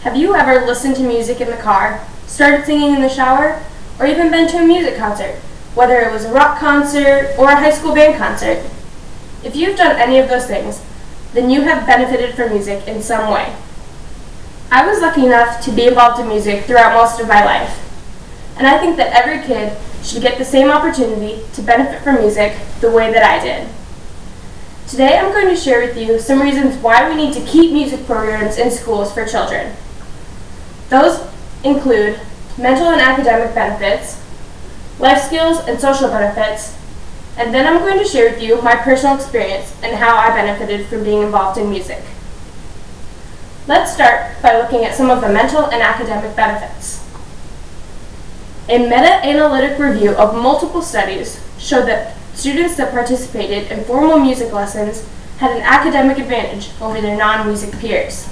Have you ever listened to music in the car, started singing in the shower, or even been to a music concert, whether it was a rock concert or a high school band concert? If you've done any of those things, then you have benefited from music in some way. I was lucky enough to be involved in music throughout most of my life, and I think that every kid should get the same opportunity to benefit from music the way that I did. Today I'm going to share with you some reasons why we need to keep music programs in schools for children. Those include mental and academic benefits, life skills and social benefits, and then I'm going to share with you my personal experience and how I benefited from being involved in music. Let's start by looking at some of the mental and academic benefits. A meta-analytic review of multiple studies showed that students that participated in formal music lessons had an academic advantage over their non-music peers.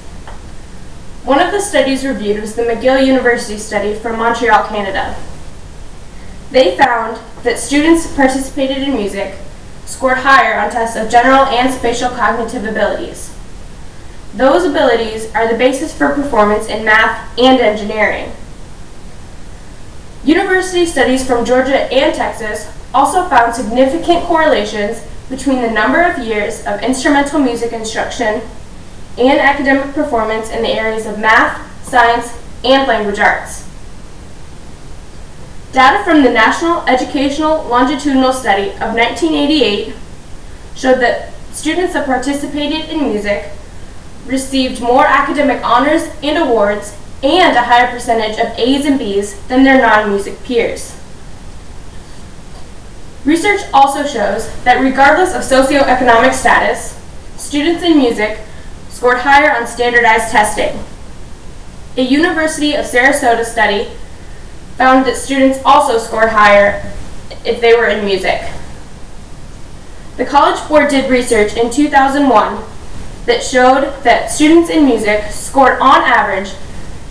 One of the studies reviewed was the McGill University study from Montreal, Canada. They found that students who participated in music scored higher on tests of general and spatial cognitive abilities. Those abilities are the basis for performance in math and engineering. University studies from Georgia and Texas also found significant correlations between the number of years of instrumental music instruction and academic performance in the areas of math, science, and language arts. Data from the National Educational Longitudinal Study of 1988 showed that students that participated in music received more academic honors and awards and a higher percentage of A's and B's than their non-music peers. Research also shows that regardless of socioeconomic status, students in music scored higher on standardized testing. A University of Sarasota study found that students also scored higher if they were in music. The College Board did research in 2001 that showed that students in music scored on average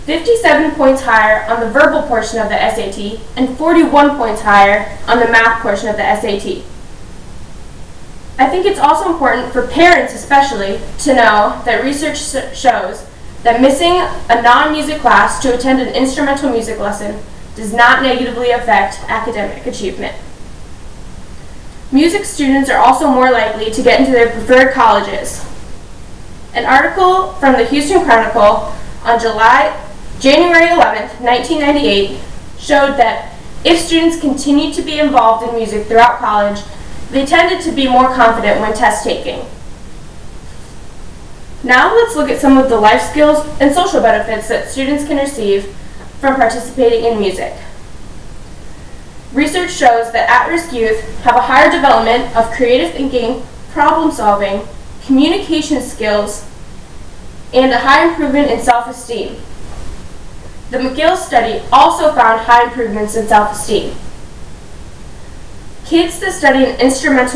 57 points higher on the verbal portion of the SAT and 41 points higher on the math portion of the SAT. I think it's also important for parents especially to know that research shows that missing a non-music class to attend an instrumental music lesson does not negatively affect academic achievement. Music students are also more likely to get into their preferred colleges. An article from the Houston Chronicle on January 11, 1998 showed that if students continued to be involved in music throughout college, they tended to be more confident when test taking. Now let's look at some of the life skills and social benefits that students can receive from participating in music. Research shows that at-risk youth have a higher development of creative thinking, problem solving, communication skills, and a high improvement in self-esteem. The McGill study also found high improvements in self-esteem. Kids that study an instrument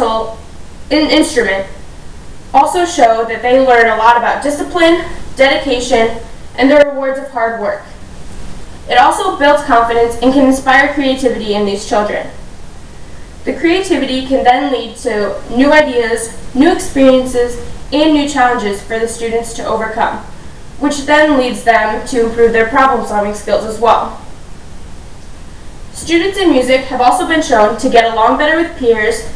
also show that they learn a lot about discipline, dedication, and the rewards of hard work. It also builds confidence and can inspire creativity in these children. The creativity can then lead to new ideas, new experiences, and new challenges for the students to overcome, which then leads them to improve their problem-solving skills as well. Students in music have also been shown to get along better with peers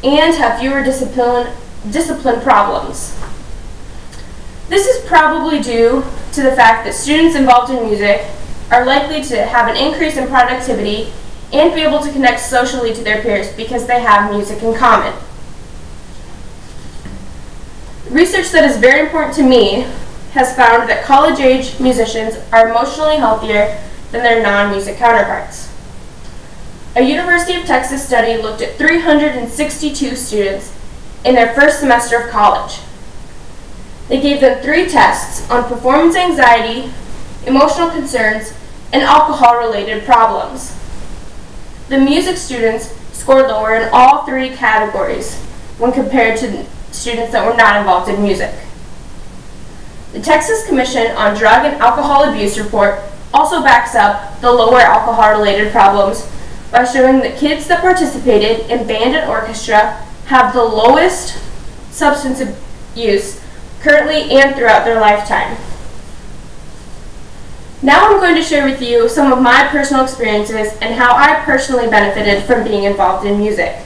and have fewer discipline problems. This is probably due to the fact that students involved in music are likely to have an increase in productivity and be able to connect socially to their peers because they have music in common. Research that is very important to me has found that college-age musicians are emotionally healthier than their non-music counterparts. A University of Texas study looked at 362 students in their first semester of college. They gave them 3 tests on performance anxiety, emotional concerns, and alcohol-related problems. The music students scored lower in all 3 categories when compared to students that were not involved in music. The Texas Commission on Drug and Alcohol Abuse report also backs up the lower alcohol-related problems by showing that kids that participated in band and orchestra have the lowest substance use currently and throughout their lifetime. Now I'm going to share with you some of my personal experiences and how I personally benefited from being involved in music.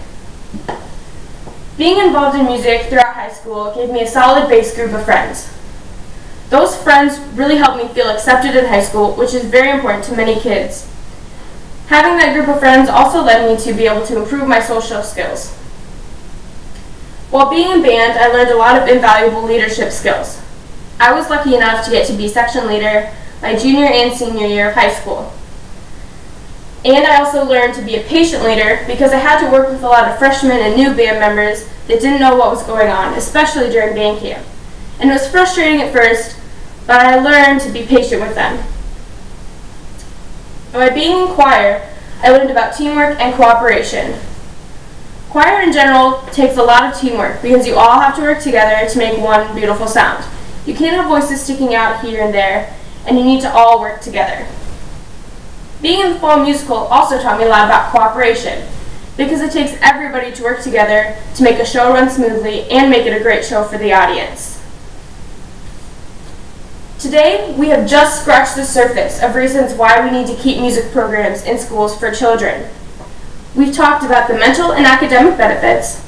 Being involved in music throughout high school gave me a solid base group of friends. Those friends really helped me feel accepted in high school, which is very important to many kids. Having that group of friends also led me to be able to improve my social skills. While being in band, I learned a lot of invaluable leadership skills. I was lucky enough to get to be section leader my junior and senior year of high school. And I also learned to be a patient leader because I had to work with a lot of freshmen and new band members that didn't know what was going on, especially during band camp. And it was frustrating at first, but I learned to be patient with them. And by being in choir, I learned about teamwork and cooperation. Choir in general takes a lot of teamwork because you all have to work together to make one beautiful sound. You can't have voices sticking out here and there, and you need to all work together. Being in the fall musical also taught me a lot about cooperation because it takes everybody to work together to make a show run smoothly and make it a great show for the audience. Today, we have just scratched the surface of reasons why we need to keep music programs in schools for children. We've talked about the mental and academic benefits,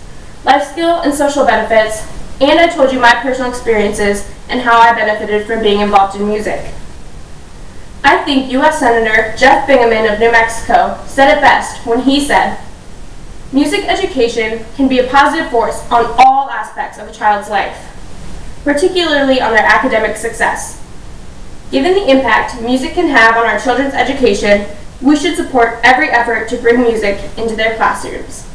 life skill and social benefits, and I told you my personal experiences and how I benefited from being involved in music. I think U.S. Senator Jeff Bingaman of New Mexico said it best when he said, "Music education can be a positive force on all aspects of a child's life, particularly on their academic success. Given the impact music can have on our children's education, we should support every effort to bring music into their classrooms."